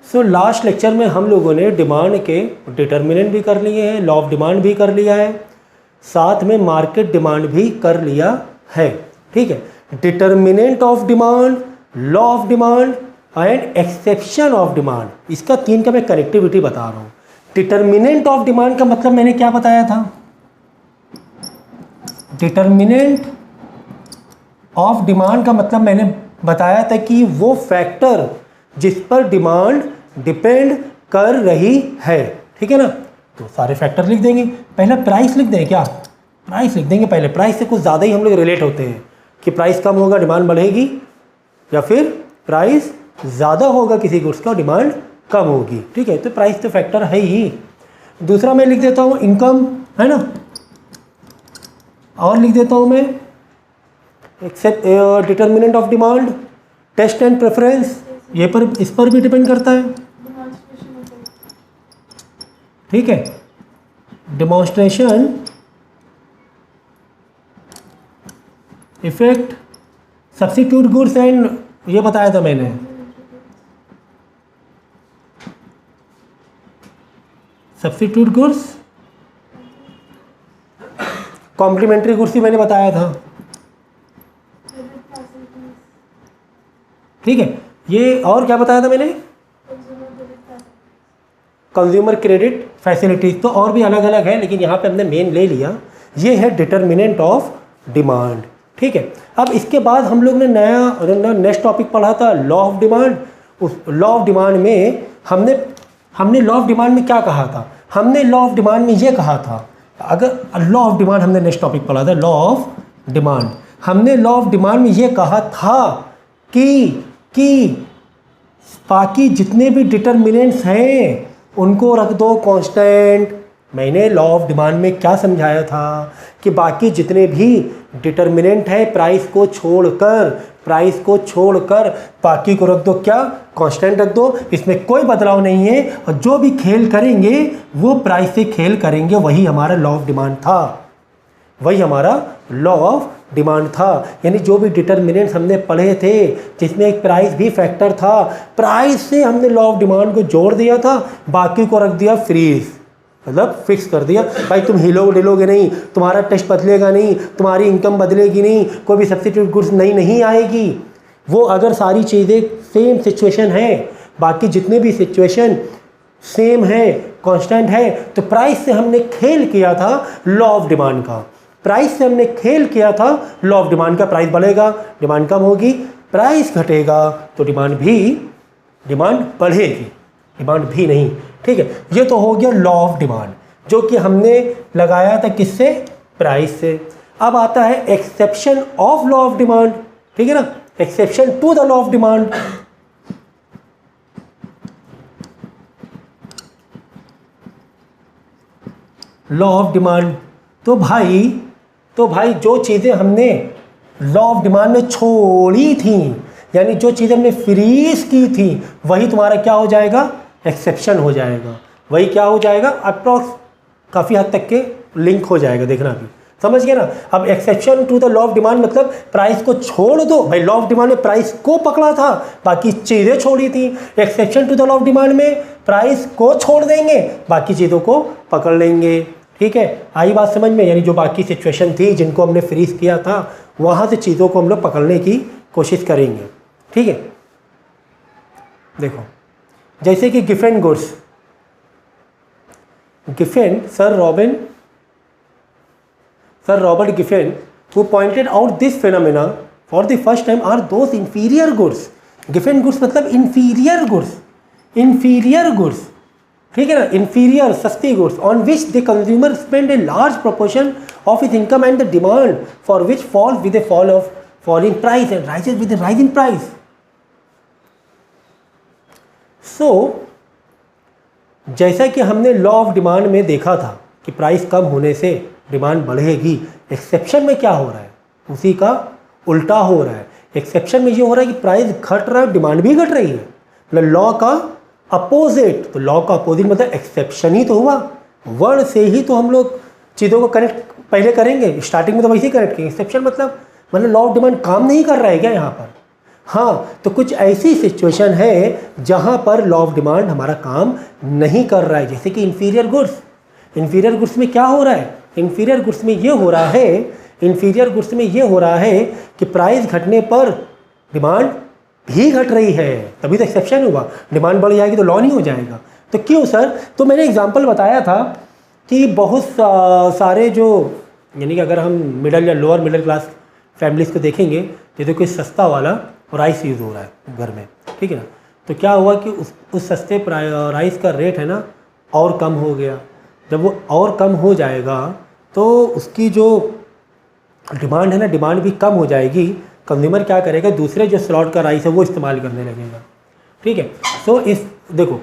So last lecture में हम लोगों ने डिमांड के डिटर्मिनेंट भी कर लिए हैं, लॉ ऑफ डिमांड भी कर लिया है, साथ में मार्केट डिमांड भी कर लिया है। ठीक है, determinant of demand, law of demand and exception of demand, इसका तीन का मैं कनेक्टिविटी बता रहा हूँ। डिटर्मिनेंट ऑफ डिमांड का मतलब मैंने क्या बताया था? डिटर्मिनेंट ऑफ डिमांड का मतलब मैंने बताया था कि वो फैक्टर जिस पर डिमांड डिपेंड कर रही है। ठीक है ना, तो सारे फैक्टर लिख देंगे। पहले प्राइस लिख दें क्या? प्राइस लिख देंगे पहले। प्राइस से कुछ ज़्यादा ही हम लोग रिलेट होते हैं कि प्राइस कम होगा डिमांड बढ़ेगी, या फिर प्राइस ज़्यादा होगा किसी गुड्स का डिमांड कम होगी। ठीक है, तो प्राइस तो फैक्टर है ही। दूसरा मैं लिख देता हूँ इनकम, है ना, और लिख देता हूँ मैं except determinant of demand, taste and preference, ये पर इस पर भी डिपेंड करता है। ठीक है, demonstration, effect, substitute goods and, ये बताया था मैंने, सब्स्टिट्यूट गुड्स, कॉम्प्लीमेंट्री गुड्स भी मैंने बताया था। ठीक है, ये और क्या बताया था मैंने? कंज्यूमर क्रेडिट फैसिलिटीज, तो और भी अलग अलग है, लेकिन यहाँ पे हमने मेन ले लिया। ये है डिटर्मिनेंट ऑफ डिमांड। ठीक है, अब इसके बाद हम लोग ने नया नेक्स्ट टॉपिक पढ़ा था लॉ ऑफ डिमांड। उस लॉ ऑफ डिमांड में हमने लॉ ऑफ डिमांड में क्या कहा था? हमने लॉ ऑफ डिमांड में ये कहा था, अगर लॉ ऑफ डिमांड हमने नेक्स्ट टॉपिक पढ़ा था लॉ ऑफ डिमांड। हमने लॉ ऑफ डिमांड में ये कहा था कि बाकी जितने भी डिटर्मिनेंट्स हैं उनको रख दो कांस्टेंट। मैंने लॉ ऑफ डिमांड में क्या समझाया था कि बाकी जितने भी डिटर्मिनेंट है प्राइस को छोड़कर बाकी को रख दो, क्या? कांस्टेंट रख दो, इसमें कोई बदलाव नहीं है, और जो भी खेल करेंगे वो प्राइस से खेल करेंगे। वही हमारा लॉ ऑफ डिमांड था, वही हमारा लॉ ऑफ डिमांड था। यानी जो भी डिटर्मिनेंट्स हमने पढ़े थे जिसमें एक प्राइस भी फैक्टर था, प्राइस से हमने लॉ ऑफ डिमांड को जोड़ दिया था, बाकी को रख दिया फ्रीज, मतलब फिक्स कर दिया। भाई तुम हिलोगे नहीं, तुम्हारा टेस्ट बदलेगा नहीं, तुम्हारी इनकम बदलेगी नहीं, कोई भी सब्स्टिट्यूट गुड्स नहीं आएगी। वो अगर सारी चीज़ें सेम सिचुएशन है, बाकी जितने भी सिचुएशन सेम है, कांस्टेंट है, तो प्राइस से हमने खेल किया था लॉ ऑफ डिमांड का। प्राइस से हमने खेल किया था लॉ ऑफ डिमांड का। प्राइस बढ़ेगा, डिमांड कम होगी, प्राइस घटेगा तो डिमांड बढ़ेगी, डिमांड भी नहीं। ठीक है, ये तो हो गया लॉ ऑफ डिमांड, जो कि हमने लगाया था किससे? प्राइस से। अब आता है exception of law of demand. ठीक है ना, exception to the law of demand. Law of demand, तो भाई जो चीज़ें हमने लॉ ऑफ डिमांड में छोड़ी थी, यानी जो चीज़ें हमने फ्रीज की थी, वही तुम्हारा क्या हो जाएगा? एक्सेप्शन हो जाएगा। वही क्या हो जाएगा? अप्रॉक्स काफ़ी हद तक के लिंक हो जाएगा, देखना भी, समझ गए ना। अब exception to the law of demand मतलब प्राइस को छोड़ दो। भाई लॉ ऑफ डिमांड में प्राइस को पकड़ा था, बाकी चीज़ें छोड़ी थी। Exception to the law of demand में प्राइस को छोड़ देंगे, बाकी चीज़ों को पकड़ लेंगे। ठीक है, आई बात समझ में? यानी जो बाकी सिचुएशन थी जिनको हमने फ्रीज किया था, वहाँ से चीज़ों को हम लोग पकड़ने की कोशिश करेंगे। ठीक है, देखो जैसे कि Giffen goods, sir Robert Giffen who pointed out this phenomena for the first time are those inferior goods। Giffen goods मतलब inferior goods, ठीक है ना, inferior सस्ती goods on which the consumer spend a large proportion of his income and the demand for which falls with a fall in price and rises with a rise in price। So जैसा कि हमने law of demand में देखा था कि price कम होने से demand बढ़ेगी, एक्सेप्शन में क्या हो रहा है? उसी का उल्टा हो रहा है। एक्सेप्शन में ये हो रहा है कि प्राइस घट रहा है, डिमांड भी घट रही है, मतलब लॉ का अपोजिट। तो लॉ का अपोजिट मतलब एक्सेप्शन ही तो हुआ। वर्ड से ही तो हम लोग चीज़ों को कनेक्ट पहले करेंगे, स्टार्टिंग में तो वैसे ही कनेक्ट करेंगे। एक्सेप्शन मतलब लॉ ऑफ डिमांड काम नहीं कर रहा है क्या यहाँ पर? हाँ, तो कुछ ऐसी सिचुएशन है जहाँ पर लॉ ऑफ डिमांड हमारा काम नहीं कर रहा है, जैसे कि इन्फीरियर गुड्स। इन्फीरियर गुड्स में क्या हो रहा है? इन्फीरियर गुड्स में ये हो रहा है, इन्फीरियर गुड्स में ये हो रहा है कि प्राइस घटने पर डिमांड भी घट रही है, तभी तो एक्सेप्शन हुआ। डिमांड बढ़ जाएगी तो लॉ नहीं हो जाएगा। तो क्यों सर? तो मैंने एग्जांपल बताया था कि बहुत सारे जो, यानी कि अगर हम मिडिल या लोअर मिडिल क्लास फैमिलीज़ को देखेंगे, जैसे कोई सस्ता वाला राइस यूज़ हो रहा है घर में, ठीक है ना, तो क्या हुआ कि उस सस्ते राइस का रेट है ना और कम हो गया। जब वो और कम हो जाएगा तो उसकी जो डिमांड है ना, डिमांड भी कम हो जाएगी। कंज्यूमर क्या करेगा? दूसरे जो स्लॉट का राइस है वो इस्तेमाल करने लगेगा, ठीक है। सो इस देखो,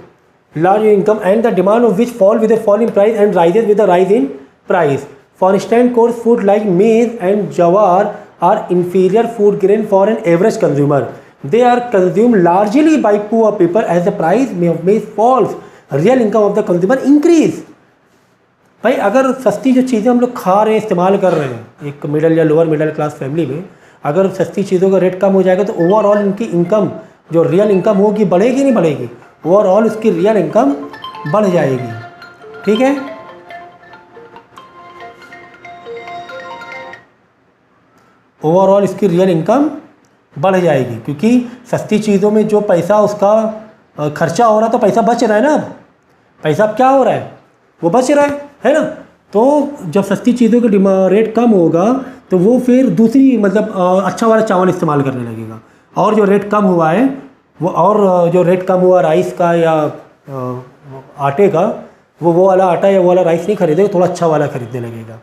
large income and the demand of which fall with a fall in price and rises with a rise in price. For instance, coarse food like maize and jawar are inferior food grain for an average consumer. They are consumed largely by poor people as the price of maize falls. Real income of the consumer increase. भाई अगर सस्ती जो चीज़ें हम लोग खा रहे हैं, इस्तेमाल कर रहे हैं, एक मिडिल या लोअर मिडिल क्लास फैमिली में अगर सस्ती चीज़ों का रेट कम हो जाएगा तो ओवरऑल इनकी इनकम, जो रियल इनकम होगी, बढ़ेगी नहीं बढ़ेगी? ओवरऑल उसकी रियल इनकम बढ़ जाएगी, ठीक है। ओवरऑल इसकी रियल इनकम बढ़ जाएगी, क्योंकि सस्ती चीज़ों में जो पैसा उसका खर्चा हो रहा तो पैसा बच रहा है ना। अब पैसा अब क्या हो रहा है? वो बच रहा है ना। तो जब सस्ती चीज़ों का रेट कम होगा तो वो फिर दूसरी मतलब अच्छा वाला चावल इस्तेमाल करने लगेगा, और जो रेट कम हुआ है वो, और जो रेट कम हुआ राइस का या आटे का, वो वाला आटा या वो वाला राइस नहीं खरीदेगा, थोड़ा अच्छा वाला खरीदने लगेगा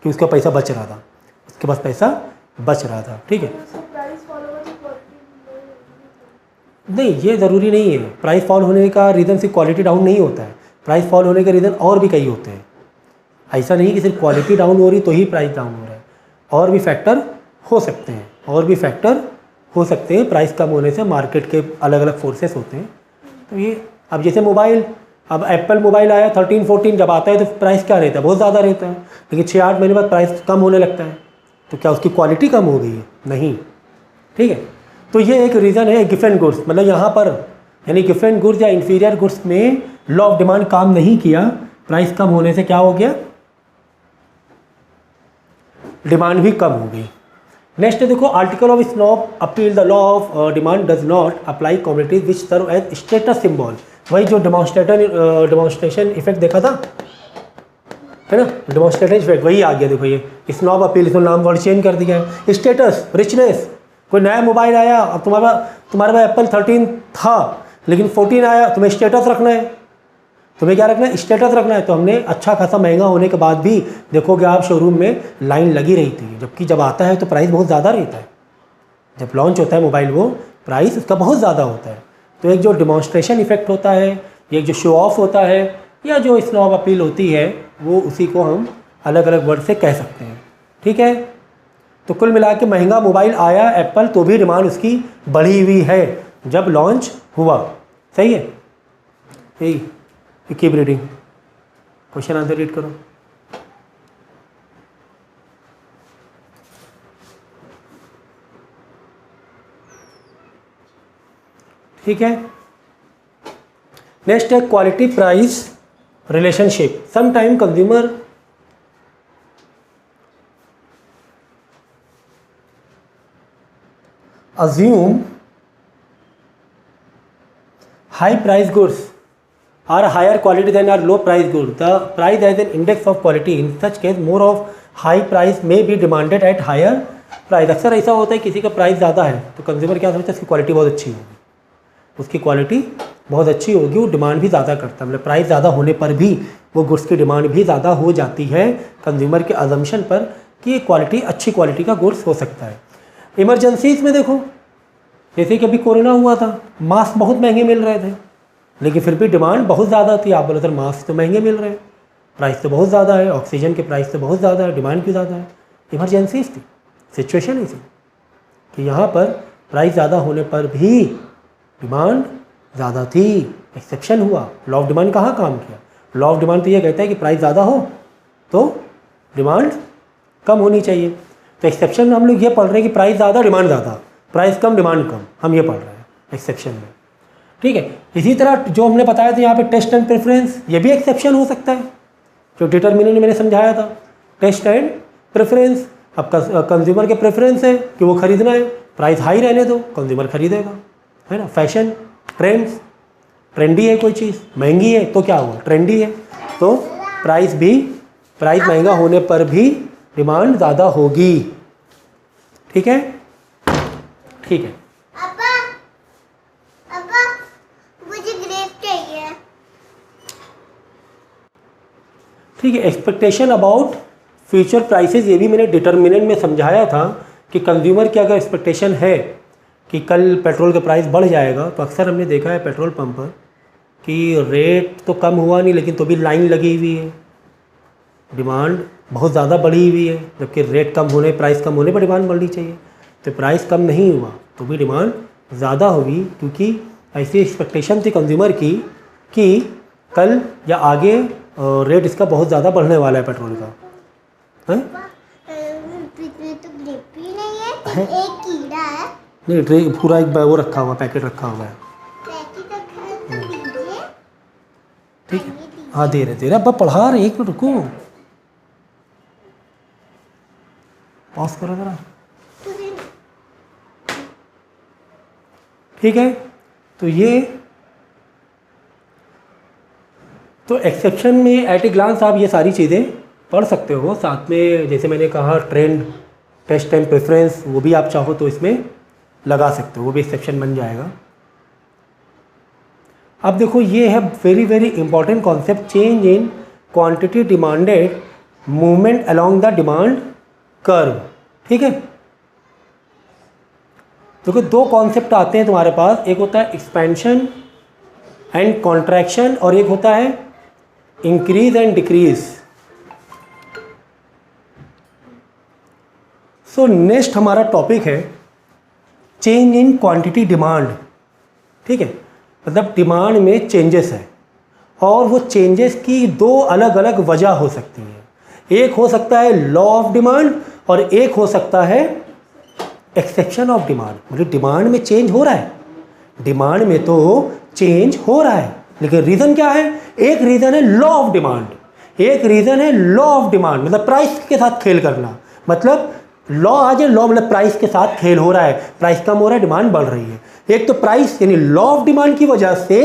कि उसका पैसा बच रहा था, उसके पास पैसा बच रहा था, ठीक है। नहीं, ये ज़रूरी नहीं है। प्राइस फॉल होने का रीज़न सिर्फ क्वालिटी डाउन नहीं होता है। प्राइस फॉल होने के रीज़न और भी कई होते हैं। ऐसा नहीं कि सिर्फ क्वालिटी डाउन हो रही तो ही प्राइस डाउन हो रहा है, और भी फैक्टर हो सकते हैं, और भी फैक्टर हो सकते हैं। प्राइस कम होने से मार्केट के अलग अलग फोर्सेस होते हैं। तो ये अब जैसे मोबाइल, अब एप्पल मोबाइल आया 13, 14 जब आता है तो प्राइस क्या रहता है? बहुत ज़्यादा रहता है, लेकिन 6-8 महीने बाद प्राइस कम होने लगता है। तो क्या उसकी क्वालिटी कम हो गई है? नहीं, ठीक है। तो ये एक रीज़न है गिफ्ट एंड गुड्स, मतलब यहाँ पर यानी गिफ्ट एंड गुड्स या इन्फीरियर गुड्स में लॉ ऑफ डिमांड काम नहीं किया, प्राइस कम होने से क्या हो गया? डिमांड भी कम हो गई। नेक्स्ट देखो, article of snob appeal the law of demand does not apply communities which serve as status symbol. वही जो डेमोन्स्ट्रेशन इफेक्ट देखा था, है ना, डेमोन्स्ट्रेशन इफेक्ट वही आ गया। देखो ये स्नॉब अपील, इसमें नाम वर्ड चेंज कर दिया है। स्टेटस, रिचनेस, कोई नया मोबाइल आया, अब तुम्हारे पास एप्पल 13 था लेकिन 14 आया, तुम्हें स्टेटस रखना है। तुम्हें क्या रखना है? स्टेटस रखना है। तो हमने अच्छा खासा महंगा होने के बाद भी देखोगे आप शोरूम में लाइन लगी रही थी, जबकि जब आता है तो प्राइस बहुत ज़्यादा रहता है। जब लॉन्च होता है मोबाइल वो प्राइस उसका बहुत ज़्यादा होता है। तो एक जो डिमॉन्स्ट्रेशन इफेक्ट होता है, एक जो शो ऑफ होता है, या जो स्नॉब अपील होती है, वो उसी को हम अलग अलग वर्ड से कह सकते हैं, ठीक है। तो कुल मिला के महंगा मोबाइल आया एप्पल तो भी डिमांड उसकी बढ़ी हुई है जब लॉन्च हुआ, सही है। यही keep reading, question answer read करो। ठीक है। नेक्स्ट है quality price relationship. Some time consumer assume high price goods are higher quality than are low price goods. The price has an index of quality. In such case, more of high price may be demanded at higher price. अक्सर ऐसा होता है किसी का price ज़्यादा है तो consumer क्या समझता है उसकी क्वालिटी बहुत अच्छी होगी, उसकी क्वालिटी बहुत अच्छी होगी, वो डिमांड भी ज़्यादा करता है। मतलब प्राइस ज़्यादा होने पर भी वो गुड्स की डिमांड भी ज़्यादा हो जाती है कंज्यूमर के अजम्पशन पर कि क्वालिटी अच्छी क्वालिटी का गुड्स हो सकता है। इमरजेंसीज में देखो, जैसे कि अभी कोरोना हुआ था, मास्क बहुत महंगे मिल रहे थे लेकिन फिर भी डिमांड बहुत ज़्यादा थी। आप बोले सर मास्क तो महंगे मिल रहे हैं, प्राइस तो बहुत ज़्यादा है, ऑक्सीजन के प्राइस तो बहुत ज़्यादा है, डिमांड क्यों ज़्यादा है? इमरजेंसीज थी, सिचुएशन ऐसी कि यहाँ पर प्राइस ज़्यादा होने पर भी डिमांड ज़्यादा थी, एक्सेप्शन हुआ। लॉ ऑफ डिमांड कहाँ काम किया? लॉ ऑफ डिमांड तो ये कहता है कि प्राइस ज़्यादा हो तो डिमांड कम होनी चाहिए। तो एक्सेप्शन में हम लोग ये पढ़ रहे हैं कि प्राइस ज़्यादा डिमांड ज़्यादा, प्राइस कम डिमांड कम, हम ये पढ़ रहे हैं एक्सेप्शन में, ठीक है। इसी तरह जो हमने बताया था यहाँ पे टेस्ट एंड प्रेफरेंस, ये भी एक्सेप्शन हो सकता है, जो डिटरमिनेंट मैंने समझाया था, टेस्ट एंड प्रेफरेंस। अब कंज्यूमर के प्रेफरेंस है कि वो खरीदना है, प्राइस हाई रहने दो, कंज्यूमर खरीदेगा, है ना। फैशन, ट्रेंड्स, ट्रेंडी है कोई चीज़, महंगी है तो क्या हुआ, ट्रेंडी है, तो प्राइस महंगा होने पर भी डिमांड ज़्यादा होगी, ठीक है, ठीक है। पापा मुझे ग्रेप चाहिए। ठीक है, एक्सपेक्टेशन अबाउट फ्यूचर प्राइसेस, ये भी मैंने डिटरमिनेंट में समझाया था कि कंज्यूमर की अगर एक्सपेक्टेशन है कि कल पेट्रोल का प्राइस बढ़ जाएगा, तो अक्सर हमने देखा है पेट्रोल पंप पर कि रेट तो कम हुआ नहीं लेकिन तो भी लाइन लगी हुई है, डिमांड बहुत ज़्यादा बढ़ी हुई है, जबकि रेट कम होने, प्राइस कम होने पर डिमांड बढ़नी चाहिए। तो प्राइस कम नहीं हुआ तो भी डिमांड ज़्यादा होगी, क्योंकि ऐसी एक्सपेक्टेशन थी कंज्यूमर की कि कल या आगे रेट इसका बहुत ज़्यादा बढ़ने वाला है पेट्रोल का, है? तो ग्रेप ही नहीं है, एक कीड़ा है। नहीं, ट्रे पूरा एक वो रखा हुआ, पैकेट रखा हुआ है, पैकेट रखा है तो दीजिए। ठीक है। हाँ दे रहे अब पढ़ा रहे, एक मिनट रुको, पॉज करो ज़रा, ठीक है। तो ये तो एक्सेप्शन में एट ए ग्लांस आप ये सारी चीज़ें पढ़ सकते हो, साथ में जैसे मैंने कहा ट्रेंड, टेस्ट एंड प्रेफरेंस, वो भी आप चाहो तो इसमें लगा सकते हो, वो भी एक्सेप्शन बन जाएगा। अब देखो ये है very very important concept, change in quantity demanded, movement along the demand curve, ठीक है। देखो दो कॉन्सेप्ट आते हैं तुम्हारे पास, एक होता है एक्सपेंशन एंड कॉन्ट्रैक्शन और एक होता है increase and decrease. So next हमारा टॉपिक है चेंज इन क्वांटिटी डिमांड, ठीक है। मतलब डिमांड में चेंजेस है और वो चेंजेस की दो अलग अलग वजह हो सकती है, एक हो सकता है लॉ ऑफ डिमांड और एक हो सकता है एक्सेप्शन ऑफ डिमांड। मतलब डिमांड में चेंज हो रहा है, डिमांड में तो चेंज हो रहा है, लेकिन रीज़न क्या है, एक रीज़न है लॉ ऑफ डिमांड, एक रीज़न है लॉ ऑफ डिमांड, मतलब प्राइस के साथ खेल करना, मतलब लॉ आ जाए, लॉ मतलब प्राइस के साथ खेल हो रहा है, प्राइस कम हो रहा है, डिमांड बढ़ रही है। एक तो प्राइस यानी लॉ ऑफ डिमांड की वजह से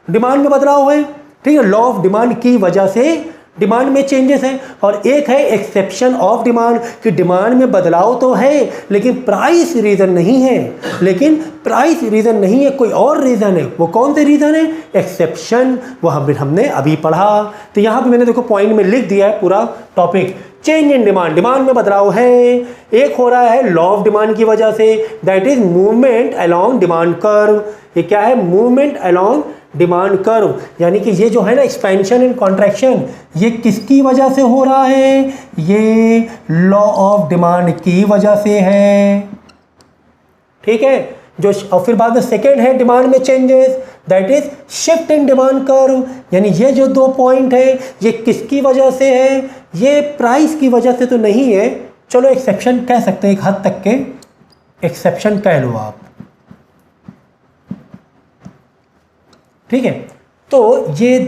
डिमांड में बदलाव है, ठीक है, लॉ ऑफ डिमांड की वजह से डिमांड में चेंजेस हैं, और एक है एक्सेप्शन ऑफ डिमांड कि डिमांड में बदलाव तो है लेकिन प्राइस रीज़न नहीं है, लेकिन प्राइस रीज़न नहीं है, कोई और रीज़न है। वो कौन से रीज़न है, एक्सेप्शन, वो हमने अभी पढ़ा। तो यहाँ पे मैंने देखो पॉइंट में लिख दिया है पूरा topic, change in demand, demand में बदलाव है, एक हो रहा है लॉ ऑफ डिमांड की वजह से, that is movement along demand curve. ये क्या है, मूवमेंट अलोंग डिमांड कर्व, यानी कि ये जो है ना एक्सपेंशन एंड कॉन्ट्रैक्शन, ये किसकी वजह से हो रहा है, ये लॉ ऑफ डिमांड की वजह से है, ठीक है। जो और फिर बाद में सेकेंड है डिमांड में changes, that is shift in demand curve, यानी ये जो दो पॉइंट है ये किसकी वजह से है, ये प्राइस की वजह से तो नहीं है, चलो एक्सेप्शन कह सकते हैं, एक हद तक के एक्सेप्शन कह लो आप, ठीक है। तो ये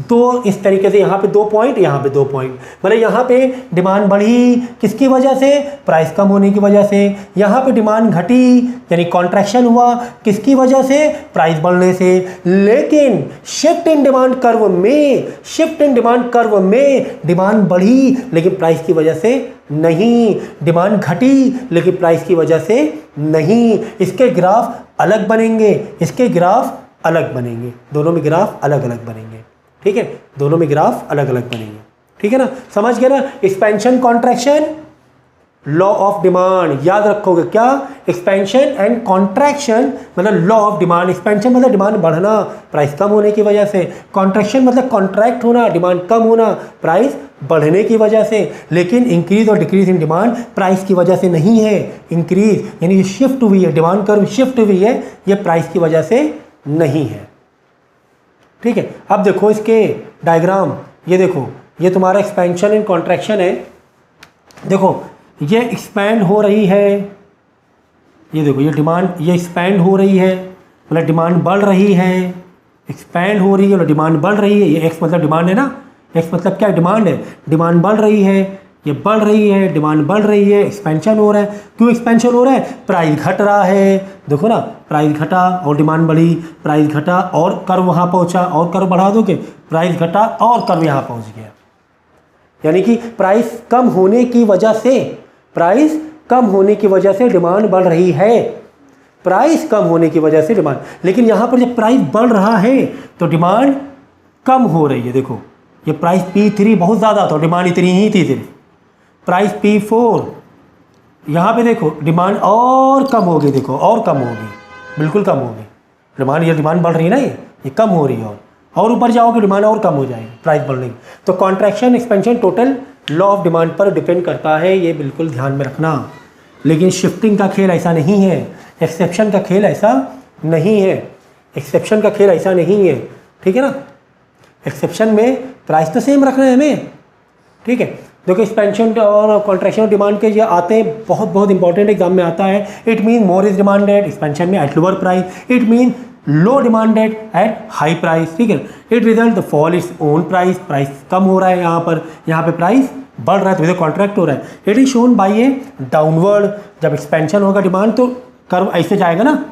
दो इस तरीके से, यहाँ पे दो पॉइंट, यहाँ पे दो पॉइंट, मतलब यहाँ पे डिमांड बढ़ी किसकी वजह से, प्राइस कम होने की वजह से, यहाँ पे डिमांड घटी यानी कॉन्ट्रैक्शन हुआ किसकी वजह से, प्राइस बढ़ने से। लेकिन शिफ्ट इन डिमांड कर्व में, शिफ्ट इन डिमांड कर्व में डिमांड बढ़ी लेकिन प्राइस की वजह से नहीं, डिमांड घटी लेकिन प्राइस की वजह से नहीं। इसके ग्राफ अलग बनेंगे, इसके ग्राफ अलग बनेंगे, दोनों में ग्राफ अलग अलग बनेंगे, ठीक है, दोनों में ग्राफ अलग अलग बनेंगे, ठीक है ना, समझ गए ना। Expansion contraction law of demand, याद रखोगे क्या, एक्सपेंशन एंड कॉन्ट्रैक्शन मतलब लॉ ऑफ डिमांड, एक्सपेंशन मतलब डिमांड बढ़ना प्राइस कम होने की वजह से, कॉन्ट्रैक्शन मतलब कॉन्ट्रैक्ट होना डिमांड कम होना प्राइस बढ़ने की वजह से। लेकिन इंक्रीज और डिक्रीज इन डिमांड प्राइस की वजह से नहीं है, इंक्रीज यानी ये शिफ्ट हुई है, डिमांड कर्व शिफ्ट हुई है, ये प्राइस की वजह से नहीं है, ठीक है। अब देखो इसके डायग्राम, ये देखो ये तुम्हारा एक्सपेंशन एंड कॉन्ट्रैक्शन है, देखो ये एक्सपैंड हो रही है, ये देखो, ये डिमांड ये एक्सपैंड हो रही है, मतलब डिमांड बढ़ रही है, एक्सपैंड हो रही है और डिमांड बढ़ रही है। ये एक्स मतलब डिमांड है ना, एक्स मतलब क्या डिमांड है, डिमांड बढ़ रही है, ये बढ़ रही है, डिमांड बढ़ रही है, एक्सपेंशन हो रहा है। क्यों एक्सपेंशन हो रहा है? प्राइस घट रहा है, देखो ना, प्राइस घटा और डिमांड बढ़ी, प्राइस घटा और कर्व वहाँ पहुँचा, और कर्व बढ़ा दोगे, प्राइस घटा और कर्व यहाँ पहुँच गया। यानी कि प्राइस कम होने की वजह से, प्राइस कम होने की वजह से डिमांड बढ़ रही है, प्राइस कम होने की वजह से डिमांड। लेकिन यहाँ पर जब प्राइस बढ़ रहा है तो डिमांड कम हो रही है। देखो, ये प्राइस P3 बहुत ज़्यादा था, डिमांड इतनी ही थी सिर्फ। प्राइस P4, यहाँ पे देखो डिमांड और कम हो गई, देखो और कम हो गई, बिल्कुल कम हो गई डिमांड। ये डिमांड बढ़ रही है ना, ये कम हो रही है, और ऊपर जाओगे डिमांड और कम हो जाएगी प्राइस बढ़ने की। तो contraction expansion total law of demand पर डिपेंड करता है, ये बिल्कुल ध्यान में रखना। लेकिन शिफ्टिंग का खेल ऐसा नहीं है, एक्सेप्शन का खेल ऐसा नहीं है, एक्सेप्शन का खेल ऐसा नहीं है, ठीक है ना। एक्सेप्शन में प्राइस तो सेम रखना है हमें, ठीक है। देखो, एक्सपेंशन और कॉन्ट्रैक्शन डिमांड के ये आते हैं, बहुत बहुत इंपॉर्टेंट एग्जाम में आता है। It mean more is demanded, expansion में at lower price, it mean low demanded at high price, ठीक है। It result the fall its own price, price कम हो रहा है यहाँ पे प्राइस बढ़ रहा है, तो इधर कॉन्ट्रैक्ट हो रहा है। It is shown by A downward, जब एक्सपेंशन होगा डिमांड तो कर्व ऐसे जाएगा ना,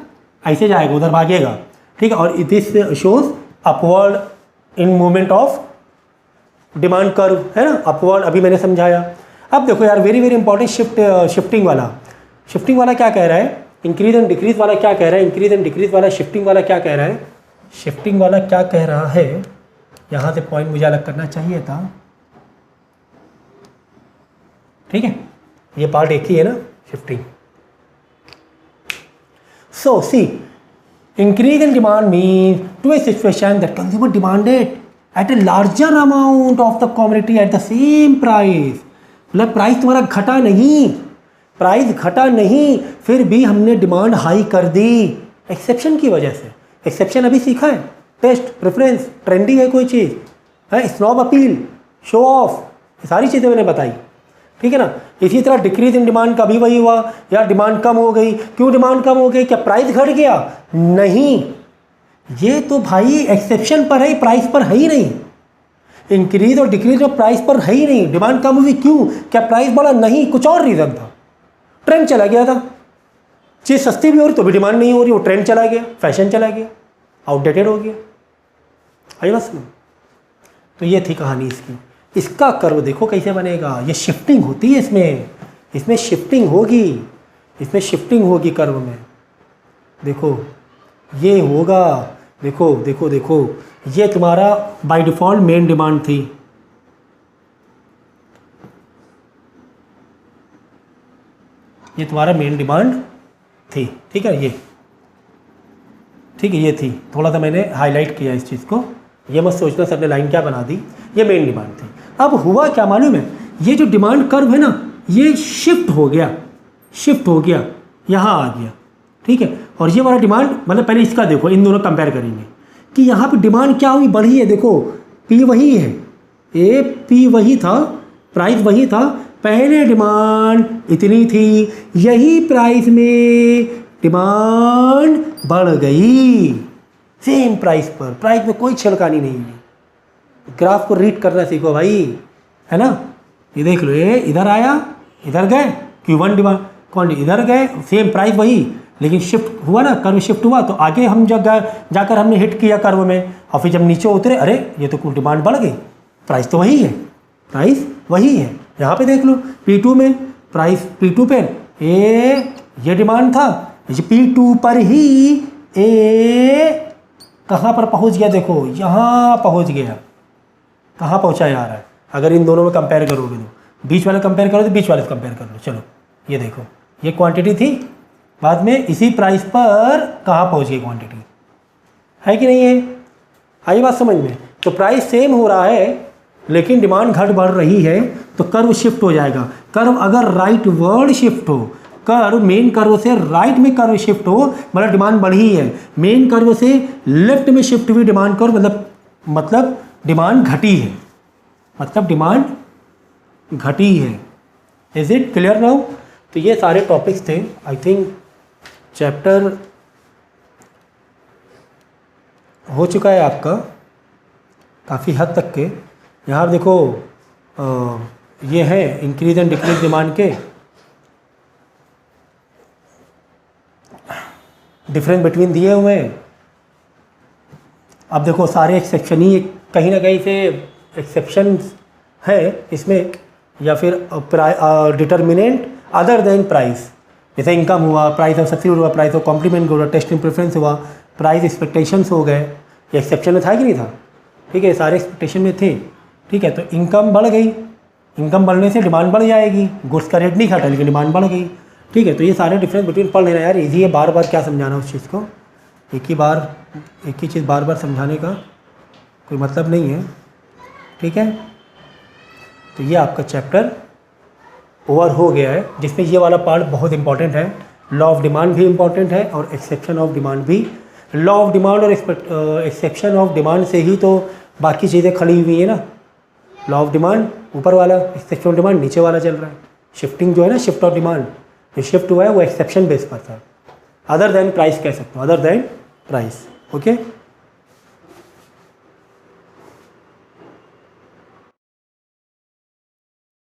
ऐसे जाएगा, उधर भागेगा, ठीक है। और this shows upward in movement of demand curve, है ना, अपवर्ड, अभी मैंने समझाया। अब देखो यार, वेरी वेरी इंपॉर्टेंट शिफ्टिंग वाला क्या कह रहा है, इंक्रीज एंड डिक्रीज वाला क्या कह रहा है, इंक्रीज एंड डिक्रीज वाला शिफ्टिंग वाला क्या कह रहा है, शिफ्टिंग वाला क्या कह रहा है, यहाँ से पॉइंट मुझे अलग करना चाहिए था, ठीक है। ये पार्ट एक ही है ना, shifting. So see, increase in demand means to a situation that consumer demanded at a larger amount of the commodity at the same price। मतलब प्राइस तुम्हारा घटा नहीं, प्राइस घटा नहीं, फिर भी हमने डिमांड हाई कर दी एक्सेप्शन की वजह से। एक्सेप्शन अभी सीखा है, टेस्ट, प्रेफरेंस, ट्रेंडिंग है कोई चीज़ है, स्नॉब अपील, शो ऑफ, ये सारी चीज़ें मैंने बताई, ठीक है ना। इसी तरह डिक्रीज इन डिमांड का भी वही हुआ, या डिमांड कम हो गई। क्यों डिमांड कम हो गई? क्या प्राइस घट गया? नहीं, ये तो भाई एक्सेप्शन पर है, प्राइस पर है ही नहीं। इंक्रीज और डिक्रीज और प्राइस पर है ही नहीं। डिमांड कम हुई, क्यों? क्या प्राइस बढ़ा? नहीं, कुछ और रीज़न था, ट्रेंड चला गया था, चीज़ सस्ती भी हो रही तो भी डिमांड नहीं हो रही, वो ट्रेंड चला गया, फैशन चला गया, आउटडेटेड हो गया। आई बस में, तो ये थी कहानी इसकी। इसका कर्व देखो कैसे बनेगा, ये शिफ्टिंग होती है इसमें शिफ्टिंग होगी, इसमें शिफ्टिंग होगी कर्व में। देखो ये होगा, देखो देखो देखो, ये तुम्हारा बाय डिफ़ॉल्ट मेन डिमांड थी, ये तुम्हारा मेन डिमांड थी, ठीक है, ये ठीक है, ये थी। थोड़ा सा मैंने हाईलाइट किया इस चीज़ को, ये मत सोचना सर ने लाइन क्या बना दी, ये मेन डिमांड थी। अब हुआ क्या मालूम है, ये जो डिमांड कर्व है ना, ये शिफ्ट हो गया, यहाँ आ गया, ठीक है। और ये वाला डिमांड, मतलब पहले इसका देखो, इन दोनों कंपेयर करेंगे कि यहाँ पे डिमांड क्या हुई, बढ़ी है। देखो पी वही है, ए पी वही था, प्राइस वही था, पहले डिमांड इतनी थी, यही प्राइस में डिमांड बढ़ गई, सेम प्राइस पर, प्राइस में कोई छेड़खानी नहीं है। ग्राफ को रीड करना सीखो भाई, है ना। ये देख लो, ये इधर आया, इधर गए, Q1 डिमांड क्वांटिटी, इधर गए, सेम प्राइस वही, लेकिन शिफ्ट हुआ ना, कर्व शिफ्ट हुआ, तो आगे हम जब जाकर हमने हिट किया कर्व में, और फिर जब नीचे उतरे, अरे ये तो कुछ डिमांड बढ़ गई, प्राइस तो वही है, प्राइस वही है। यहाँ पे देख लो P2 में, प्राइस P2 पे ये डिमांड था, P2 पर ही ए कहाँ पर पहुँच गया, देखो यहाँ पहुँच गया, कहाँ पहुँचा यार है। अगर इन दोनों में कंपेयर करोगे तो बीच वाले कंपेयर करो, तो बीच वाले से कंपेयर कर लो। चलो ये देखो, ये क्वांटिटी थी, बाद में इसी प्राइस पर कहाँ पहुँच गई क्वांटिटी, है कि नहीं है? आई बात समझ में? तो प्राइस सेम हो रहा है लेकिन डिमांड घट बढ़ रही है, तो कर्व शिफ्ट हो जाएगा। कर्व अगर राइट वर्ड शिफ्ट हो, कर्व मेन कर्व से राइट में कर्व शिफ्ट हो, मतलब डिमांड बढ़ी है, मेन कर्व से लेफ्ट में शिफ्ट हुई डिमांड कर्व, मतलब डिमांड घटी है, मतलब डिमांड घटी है। Is it clear now? तो ये सारे टॉपिक्स थे, आई थिंक चैप्टर हो चुका है आपका काफ़ी हद तक के। यहाँ देखो ये है इंक्रीज एंड डिक्रीज डिमांड के डिफरेंस बिटवीन दिए हुए हैं। अब देखो सारे एक्सेप्शन ही कहीं ना कहीं से एक्सेप्शन है इसमें, या फिर डिटर्मिनेंट अदर देन प्राइस, जैसे इनकम हुआ, प्राइस ऑफ सब्सिट्यूट हुआ, प्राइस ऑफ कॉम्प्लीमेंट हुआ, टेस्टिंग प्रेफरेंस हुआ, प्राइस एक्सपेक्टेशंस हो गए। ये एक्सेप्शन में था कि नहीं था? ठीक है, सारे एक्सपेक्टेशन में थे। ठीक है, तो इनकम बढ़ गई, इनकम बढ़ने से डिमांड बढ़ जाएगी, गुड्स का रेट नहीं घटा लेकिन डिमांड बढ़ गई। ठीक है, तो ये सारे डिफरेंस बिटवीन पढ़ लेना यार, ईजी है, बार बार क्या समझाना उस चीज़ को, एक ही चीज़ बार बार समझाने का कोई मतलब नहीं है। ठीक है, तो ये आपका चैप्टर ओवर हो गया है, जिसमें ये वाला पार्ट बहुत इंपॉर्टेंट है। लॉ ऑफ डिमांड भी इंपॉर्टेंट है और एक्सेप्शन ऑफ डिमांड भी। लॉ ऑफ डिमांड और एक्सेप्शन ऑफ डिमांड से ही तो बाकी चीज़ें खड़ी हुई हैं ना। लॉ ऑफ डिमांड ऊपर वाला, एक्सेप्शन ऑफ डिमांड नीचे वाला चल रहा है। शिफ्टिंग जो है ना, शिफ्ट ऑफ डिमांड, जो शिफ्ट हुआ है वो एक्सेप्शन बेस पर था। अदर देन प्राइस कह सकते हो, अदर देन प्राइस। ओके।